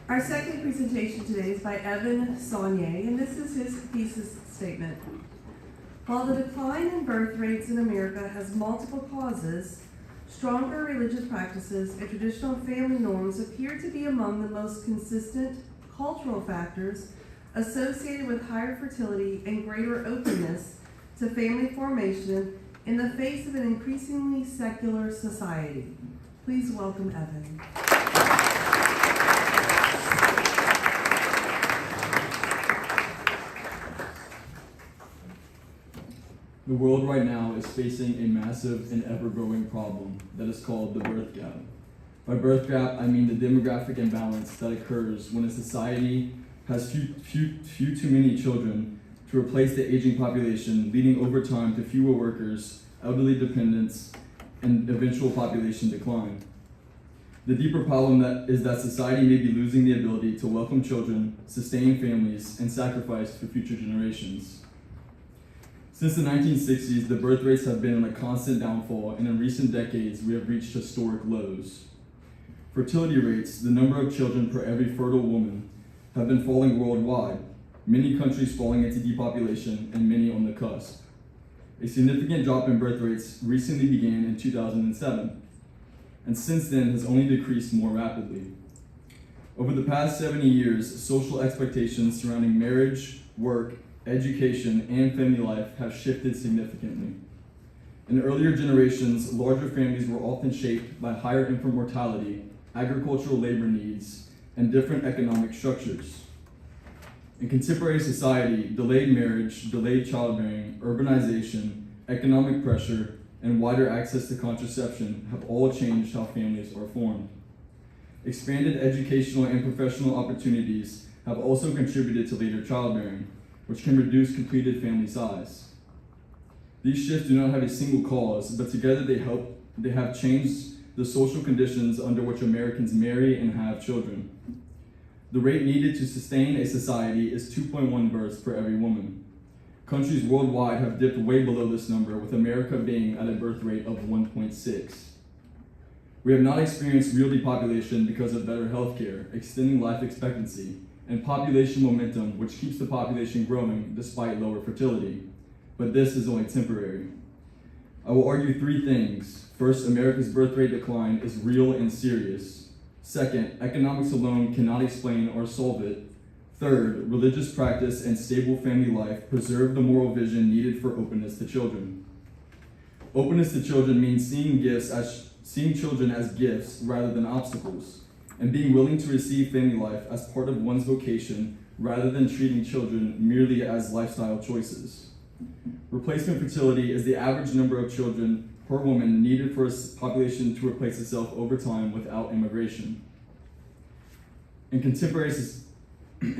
Our second presentation today is by Evan Sonnier, and this is his thesis statement. While the decline in birth rates in America has multiple causes, stronger religious practices and traditional family norms appear to be among the most consistent cultural factors associated with higher fertility and greater openness to family formation in the face of an increasingly secular society. Please welcome Evan. The world right now is facing a massive and ever-growing problem that is called the birth gap. By birth gap, I mean the demographic imbalance that occurs when a society has few too many children to replace the aging population, leading over time to fewer workers, elderly dependents, and eventual population decline. The deeper problem is that society may be losing the ability to welcome children, sustain families, and sacrifice for future generations. Since the 1960s, the birth rates have been on a constant downfall, and in recent decades, we have reached historic lows. Fertility rates, the number of children per every fertile woman, have been falling worldwide, many countries falling into depopulation and many on the cusp. A significant drop in birth rates recently began in 2007, and since then has only decreased more rapidly. Over the past 70 years, social expectations surrounding marriage, work, education, and family life have shifted significantly. In earlier generations, larger families were often shaped by higher infant mortality, agricultural labor needs, and different economic structures. In contemporary society, delayed marriage, delayed childbearing, urbanization, economic pressure, and wider access to contraception have all changed how families are formed. Expanded educational and professional opportunities have also contributed to later childbearing, which can reduce completed family size. These shifts do not have a single cause, but together they have changed the social conditions under which Americans marry and have children. The rate needed to sustain a society is 2.1 births per every woman. Countries worldwide have dipped way below this number, with America being at a birth rate of 1.6. We have not experienced real depopulation because of better healthcare, extending life expectancy, and population momentum, which keeps the population growing despite lower fertility. But this is only temporary. I will argue three things. First, America's birth rate decline is real and serious. Second, economics alone cannot explain or solve it. Third, religious practice and stable family life preserve the moral vision needed for openness to children. Openness to children means seeing children as gifts rather than obstacles, and being willing to receive family life as part of one's vocation rather than treating children merely as lifestyle choices. Replacement fertility is the average number of children per woman needed for a population to replace itself over time without immigration. In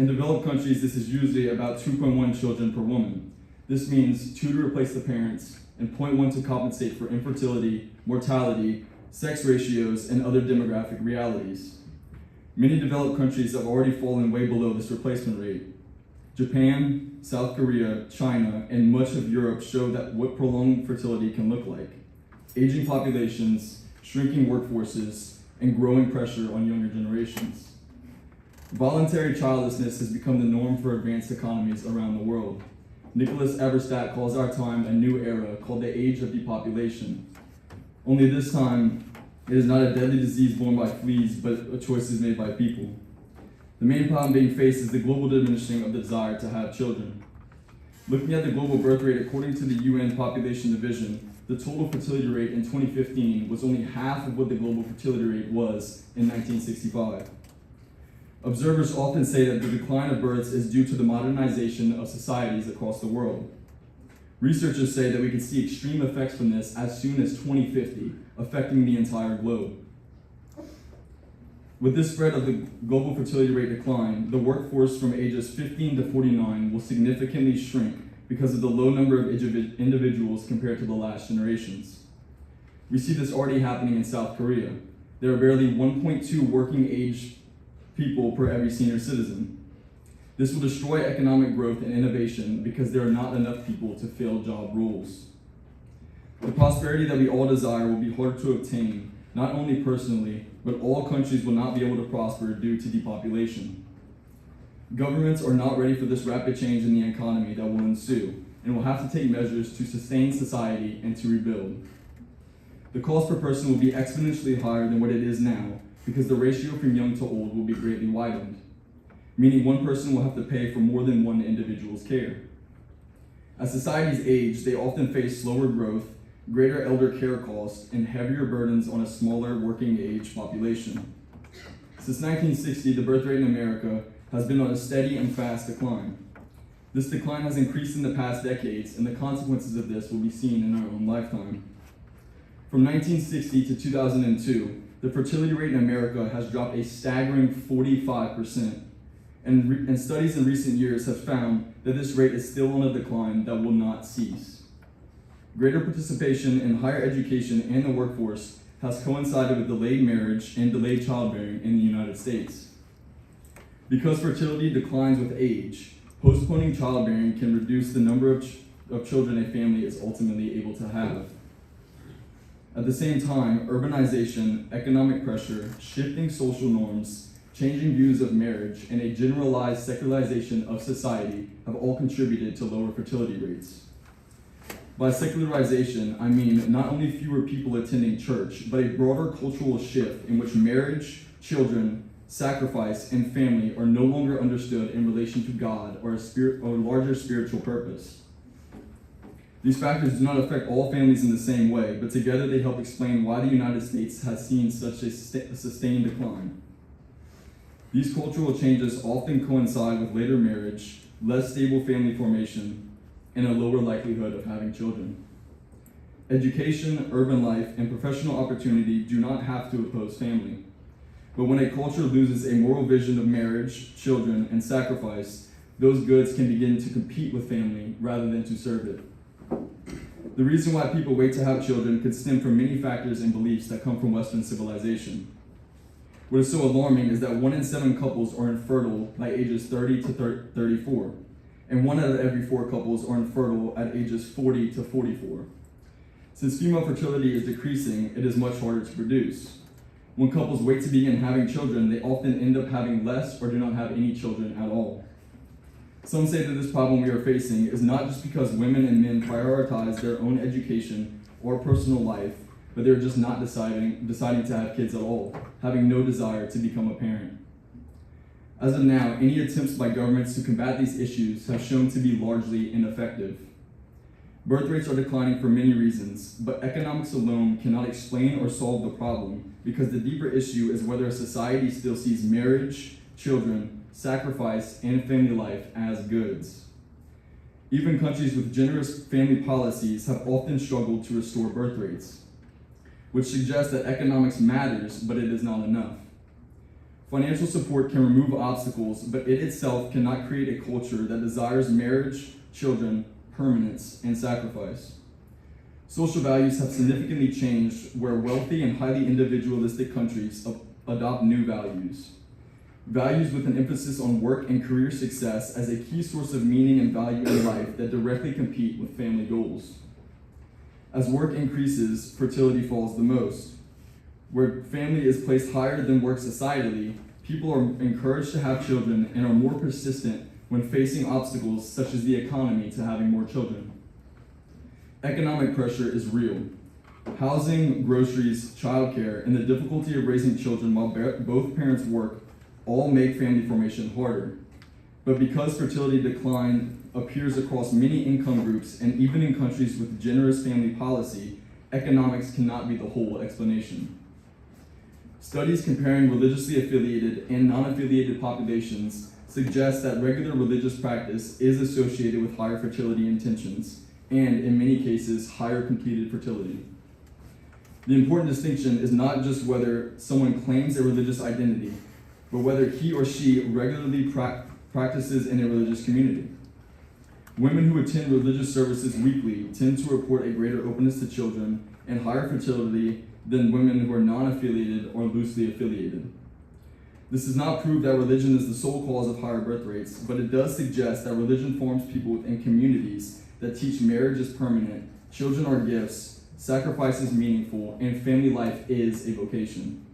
developed countries, this is usually about 2.1 children per woman. This means 2 to replace the parents and 0.1 to compensate for infertility, mortality, sex ratios, and other demographic realities. Many developed countries have already fallen way below this replacement rate. Japan, South Korea, China, and much of Europe show that what prolonged fertility can look like. Aging populations, shrinking workforces, and growing pressure on younger generations. Voluntary childlessness has become the norm for advanced economies around the world. Nicholas Everstadt calls our time a new era called the age of depopulation. Only this time, it is not a deadly disease borne by fleas, but choices made by people. The main problem being faced is the global diminishing of the desire to have children. Looking at the global birth rate according to the UN Population Division, the total fertility rate in 2015 was only half of what the global fertility rate was in 1965. Observers often say that the decline of births is due to the modernization of societies across the world. Researchers say that we could see extreme effects from this as soon as 2050, affecting the entire globe. With this spread of the global fertility rate decline, the workforce from ages 15 to 49 will significantly shrink because of the low number of individuals compared to the last generations. We see this already happening in South Korea. There are barely 1.2 working age people per every senior citizen. This will destroy economic growth and innovation because there are not enough people to fill job roles. The prosperity that we all desire will be harder to obtain not only personally, but all countries will not be able to prosper due to depopulation. Governments are not ready for this rapid change in the economy that will ensue, and will have to take measures to sustain society and to rebuild. The cost per person will be exponentially higher than what it is now, because the ratio from young to old will be greatly widened, meaning one person will have to pay for more than one individual's care. As societies age, they often face slower growth, greater elder care costs, and heavier burdens on a smaller working age population. Since 1960, the birth rate in America has been on a steady and fast decline. This decline has increased in the past decades, and the consequences of this will be seen in our own lifetime. From 1960 to 2002, the fertility rate in America has dropped a staggering 45%, and studies in recent years have found that this rate is still on a decline that will not cease. Greater participation in higher education and the workforce has coincided with delayed marriage and delayed childbearing in the United States. Because fertility declines with age, postponing childbearing can reduce the number of children a family is ultimately able to have. At the same time, urbanization, economic pressure, shifting social norms, changing views of marriage, and a generalized secularization of society have all contributed to lower fertility rates. By secularization, I mean not only fewer people attending church, but a broader cultural shift in which marriage, children, sacrifice, and family are no longer understood in relation to God or a larger spiritual purpose. These factors do not affect all families in the same way, but together they help explain why the United States has seen such a sustained decline. These cultural changes often coincide with later marriage, less stable family formation, and a lower likelihood of having children. Education, urban life, and professional opportunity do not have to oppose family. But when a culture loses a moral vision of marriage, children, and sacrifice, those goods can begin to compete with family rather than to serve it. The reason why people wait to have children could stem from many factors and beliefs that come from Western civilization. What is so alarming is that 1 in 7 couples are infertile by ages 30 to 34, and 1 out of every 4 couples are infertile at ages 40 to 44. Since female fertility is decreasing, it is much harder to produce. When couples wait to begin having children, they often end up having less or do not have any children at all. Some say that this problem we are facing is not just because women and men prioritize their own education or personal life, but they're just not deciding to have kids at all, having no desire to become a parent. As of now, any attempts by governments to combat these issues have shown to be largely ineffective. Birth rates are declining for many reasons, but economics alone cannot explain or solve the problem, because the deeper issue is whether a society still sees marriage, children, sacrifice, and family life as goods. Even countries with generous family policies have often struggled to restore birth rates, which suggests that economics matters, but it is not enough. Financial support can remove obstacles, but it itself cannot create a culture that desires marriage, children, permanence, and sacrifice. Social values have significantly changed where wealthy and highly individualistic countries adopt new values. Values with an emphasis on work and career success as a key source of meaning and value in life that directly compete with family goals. As work increases, fertility falls the most. Where family is placed higher than work societally, people are encouraged to have children and are more persistent when facing obstacles such as the economy to having more children. Economic pressure is real. Housing, groceries, childcare, and the difficulty of raising children while both parents work all make family formation harder. But because fertility decline appears across many income groups and even in countries with generous family policy, economics cannot be the whole explanation. Studies comparing religiously affiliated and non-affiliated populations suggest that regular religious practice is associated with higher fertility intentions and, in many cases, higher completed fertility. The important distinction is not just whether someone claims a religious identity, but whether he or she regularly practices in a religious community. Women who attend religious services weekly tend to report a greater openness to children and higher fertility than women who are non-affiliated or loosely affiliated. This does not prove that religion is the sole cause of higher birth rates, but it does suggest that religion forms people within communities that teach marriage is permanent, children are gifts, sacrifice is meaningful, and family life is a vocation.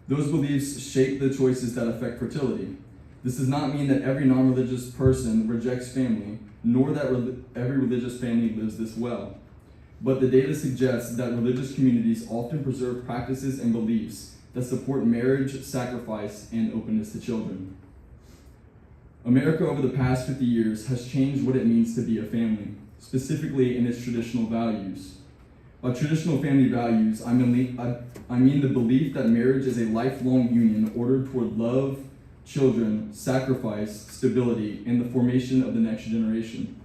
Those beliefs shape the choices that affect fertility. This does not mean that every non-religious person rejects family, nor that every religious family lives this well. But the data suggests that religious communities often preserve practices and beliefs that support marriage, sacrifice, and openness to children. America over the past 50 years has changed what it means to be a family, specifically in its traditional values. By traditional family values, I mean the belief that marriage is a lifelong union ordered toward love, children, sacrifice, stability, and the formation of the next generation.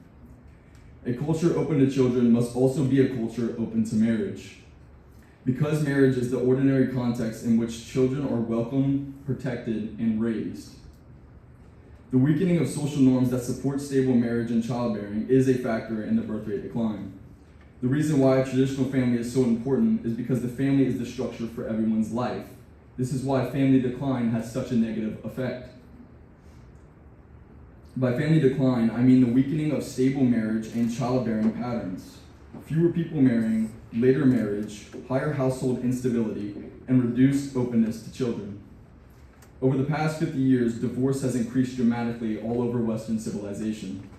A culture open to children must also be a culture open to marriage. Because marriage is the ordinary context in which children are welcomed, protected, and raised. The weakening of social norms that support stable marriage and childbearing is a factor in the birth rate decline. The reason why a traditional family is so important is because the family is the structure for everyone's life. This is why family decline has such a negative effect. By family decline, I mean the weakening of stable marriage and childbearing patterns. Fewer people marrying, later marriage, higher household instability, and reduced openness to children. Over the past 50 years, divorce has increased dramatically all over Western civilization.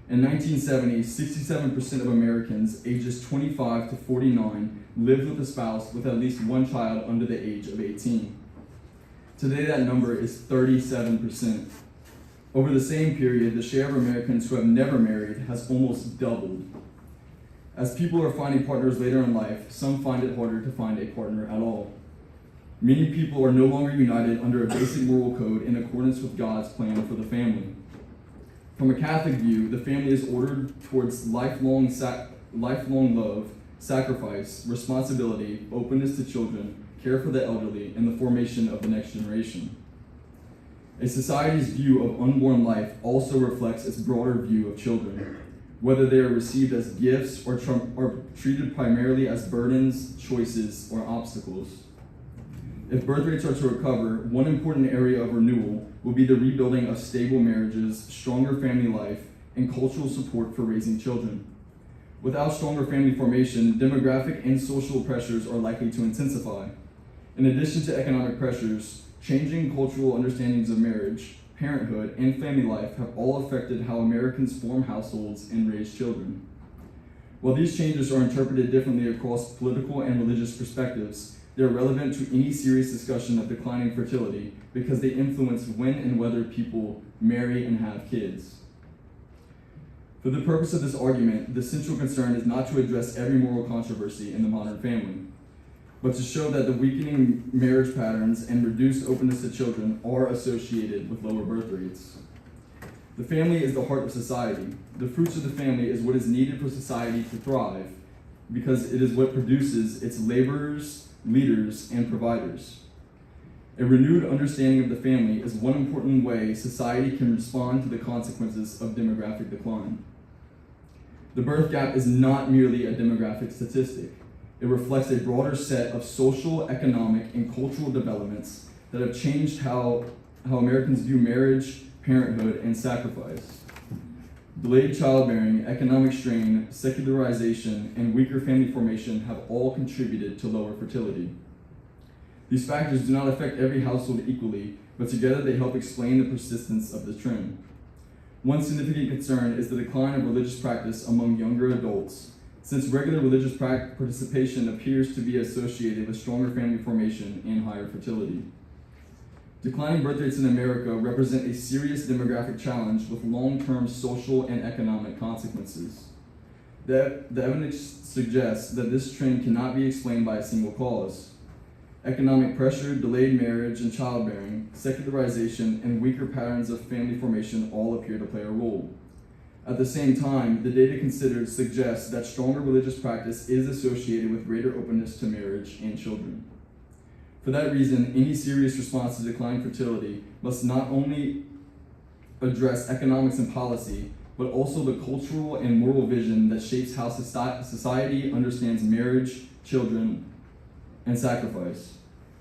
In 1970, 67% of Americans ages 25 to 49 lived with a spouse with at least one child under the age of 18. Today, that number is 37%. Over the same period, the share of Americans who have never married has almost doubled. As people are finding partners later in life, some find it harder to find a partner at all. Many people are no longer united under a basic moral code in accordance with God's plan for the family. From a Catholic view, the family is ordered towards lifelong love, sacrifice, responsibility, openness to children, care for the elderly, and the formation of the next generation. A society's view of unborn life also reflects its broader view of children, whether they are received as gifts or treated primarily as burdens, choices, or obstacles. If birth rates are to recover, one important area of renewal will be the rebuilding of stable marriages, stronger family life, and cultural support for raising children. Without stronger family formation, demographic and social pressures are likely to intensify. In addition to economic pressures, changing cultural understandings of marriage, parenthood, and family life have all affected how Americans form households and raise children. While these changes are interpreted differently across political and religious perspectives, they are relevant to any serious discussion of declining fertility because they influence when and whether people marry and have kids. For the purpose of this argument, the central concern is not to address every moral controversy in the modern family, but to show that the weakening marriage patterns and reduced openness to children are associated with lower birth rates. The family is the heart of society. The fruits of the family is what is needed for society to thrive because it is what produces its laborers, leaders, and providers. A renewed understanding of the family is one important way society can respond to the consequences of demographic decline. The birth gap is not merely a demographic statistic. It reflects a broader set of social, economic, and cultural developments that have changed how Americans view marriage, parenthood, and sacrifice. Delayed childbearing, economic strain, secularization, and weaker family formation have all contributed to lower fertility. These factors do not affect every household equally, but together they help explain the persistence of the trend. One significant concern is the decline of religious practice among younger adults, since regular religious participation appears to be associated with stronger family formation and higher fertility. Declining birth rates in America represent a serious demographic challenge with long-term social and economic consequences. The evidence suggests that this trend cannot be explained by a single cause. Economic pressure, delayed marriage and childbearing, secularization, and weaker patterns of family formation all appear to play a role. At the same time, the data considered suggests that stronger religious practice is associated with greater openness to marriage and children. For that reason, any serious response to declining fertility must not only address economics and policy, but also the cultural and moral vision that shapes how society understands marriage, children, and sacrifice.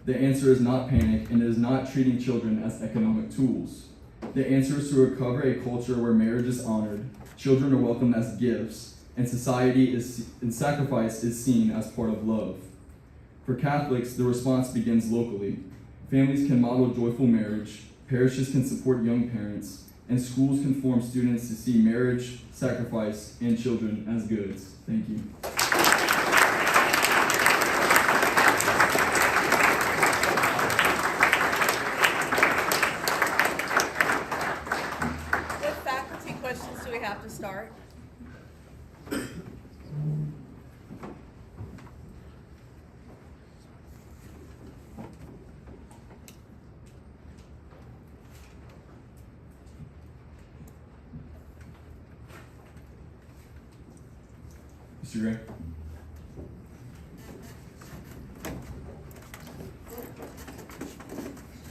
The answer is not panic, and it is not treating children as economic tools. The answer is to recover a culture where marriage is honored, children are welcomed as gifts, and sacrifice is seen as part of love. For Catholics, the response begins locally. Families can model joyful marriage, parishes can support young parents, and schools can form students to see marriage, sacrifice, and children as goods. Thank you. What faculty questions do we have to start? Mr. Gray?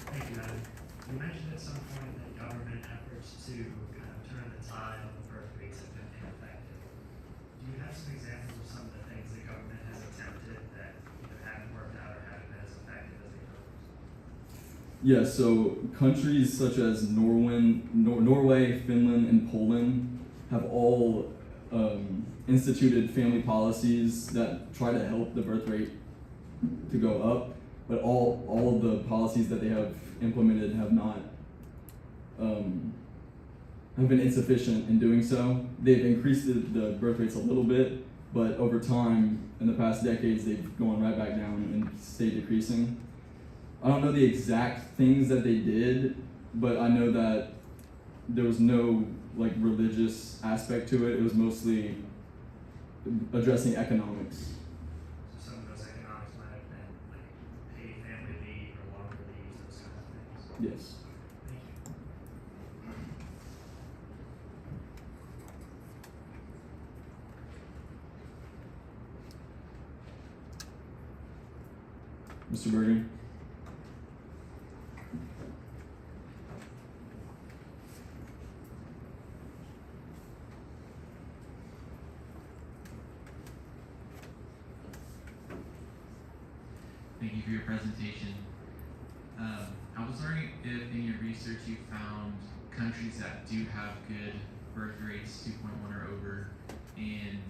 Thank you, Evan. You mentioned at some point that government efforts to kind of turn the tide on the birth rates have been ineffective. Do you have some examples of some of the things the government has attempted that either haven't worked out or haven't been as effective as they hoped? Yeah, so countries such as Norway, Finland, and Poland have all instituted family policies that try to help the birth rate to go up, but all of the policies that they have implemented have not have been insufficient in doing so. They've increased the birth rates a little bit, but over time, in the past decades, they've gone right back down and stayed decreasing. I don't know the exact things that they did, but I know that there was no like religious aspect to it. It was mostly addressing economics. So some of those economics might have been like paid family leave or longer leaves, those kind of things. Yes. Thank you. Mr. Bergen? Thank you for your presentation. I was wondering if in your research you found countries that do have good birth rates, 2.1 or over, and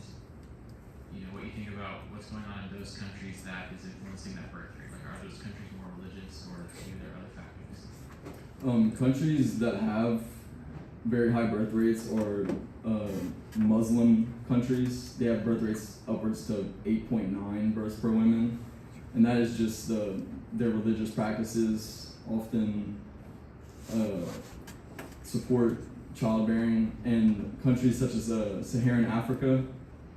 what you think about what's going on in those countries that is influencing that birth rate. Like, are those countries more religious, or maybe there are other factors? Countries that have very high birth rates are Muslim countries. They have birth rates upwards to 8.9 births per woman. And that is just their religious practices often support childbearing. And countries such as Saharan Africa,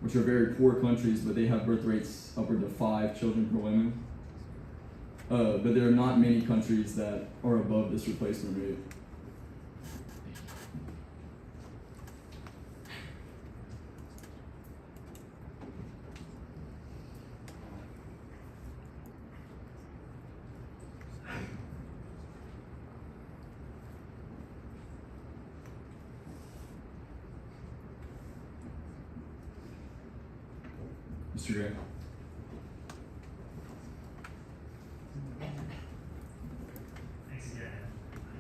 which are very poor countries, but they have birth rates upward to 5 children per woman. But there are not many countries that are above this replacement rate. Mr. Gray? Thanks again.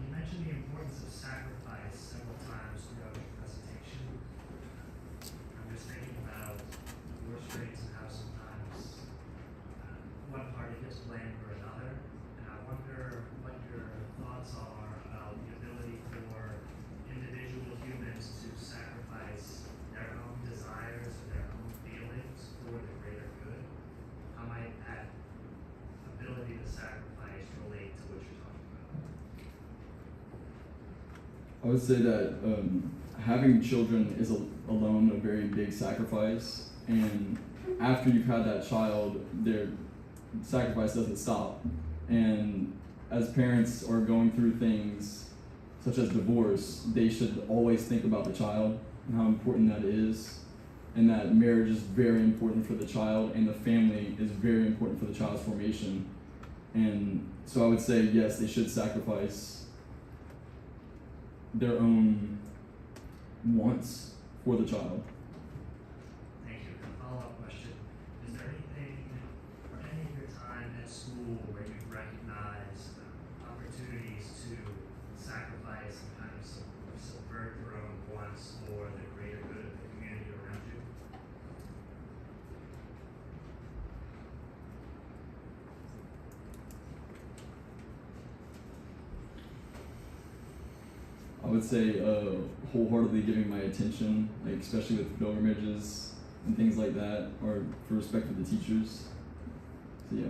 You mentioned the importance of sacrifice several times throughout your presentation. I'm just thinking about divorce rates and how sometimes one party gets blamed for another. And I wonder what your thoughts are about the ability for individual humans to sacrifice their own desires or their own feelings for the greater good. How might that ability to sacrifice relate to what you're talking about? I would say that having children is alone a very big sacrifice, and after you've had that child, their sacrifice doesn't stop. And as parents are going through things such as divorce, they should always think about the child and how important that is, and that marriage is very important for the child, and the family is very important for the child's formation. And so I would say, yes, they should sacrifice their own wants for the child. Thank you. A follow-up question. Is there anything or any of your time at school where you've recognized opportunities to sacrifice and kind of subvert your own wants for the greater good of the community around you? I would say wholeheartedly giving my attention, like especially with pilgrimages and things like that, or for respect for the teachers. So yeah.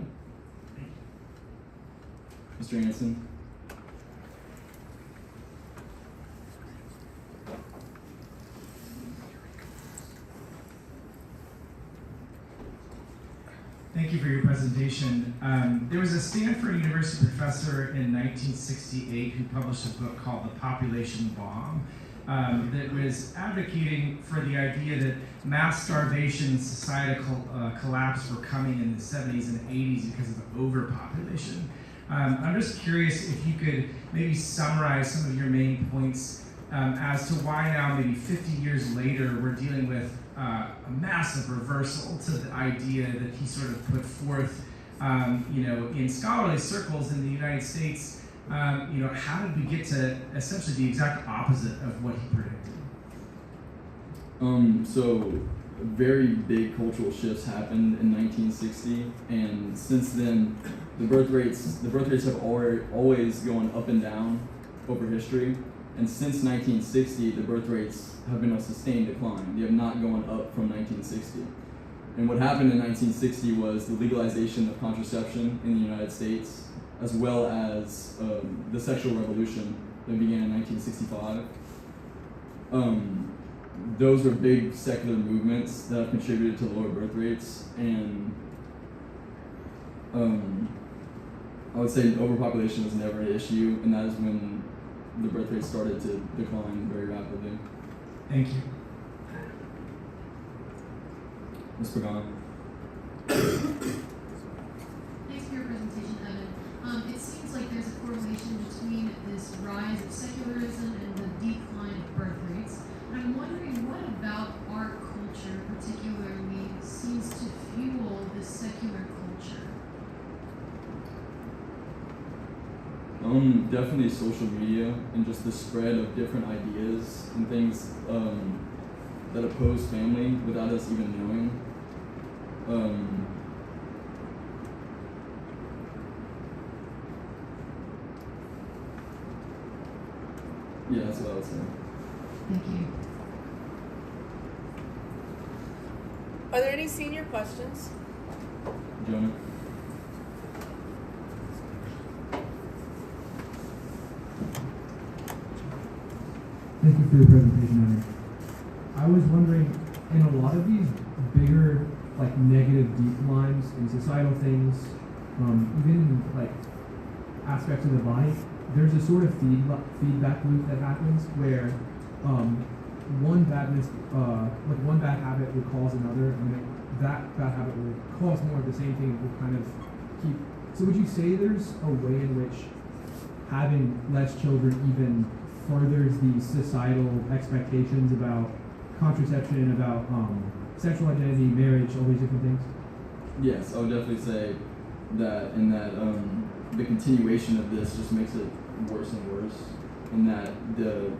Mr. Anderson. Thank you for your presentation. There was a Stanford University professor in 1968 who published a book called The Population Bomb that was advocating for the idea that mass starvation and societal collapse were coming in the 70s and 80s because of the overpopulation. I'm just curious if you could maybe summarize some of your main points as to why now, maybe 50 years later, we're dealing with a massive reversal to the idea that he sort of put forth, in scholarly circles in the United States. How did we get to essentially the exact opposite of what he predicted? So very big cultural shifts happened in 1960, and since then, the birth rates have always gone up and down over history. And since 1960, the birth rates have been a sustained decline. They have not gone up from 1960. And what happened in 1960 was the legalization of contraception in the United States, as well as the sexual revolution that began in 1965. Those are big secular movements that have contributed to lower birth rates, and I would say overpopulation was never an issue, and that is when the birth rate started to decline very rapidly. Thank you. Ms. Pagano. Thanks for your presentation, Evan. It seems like there's a correlation between this rise of secularism and the decline of birth rates. And I'm wondering what about our culture particularly seems to fuel this secular culture? Definitely social media and just the spread of different ideas and things that oppose family without us even knowing. Yeah, that's what I would say. Thank you. Are there any senior questions? Jonah? Thank you for your presentation, Evan. I was wondering, in a lot of these bigger, like negative declines in societal things, even like aspects of the body, there's a sort of feedback loop that happens where one bad habit will cause another, and then that bad habit will cause more of the same thing. It will kind of keep. So would you say there's a way in which having less children even furthers these societal expectations about contraception, about sexual identity, marriage, all these different things? Yes, I would definitely say that, and that the continuation of this just makes it worse and worse, and that the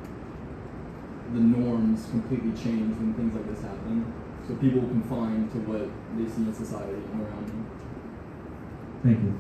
norms completely change when things like this happen. So people confine to what they see in society and around them. Thank you.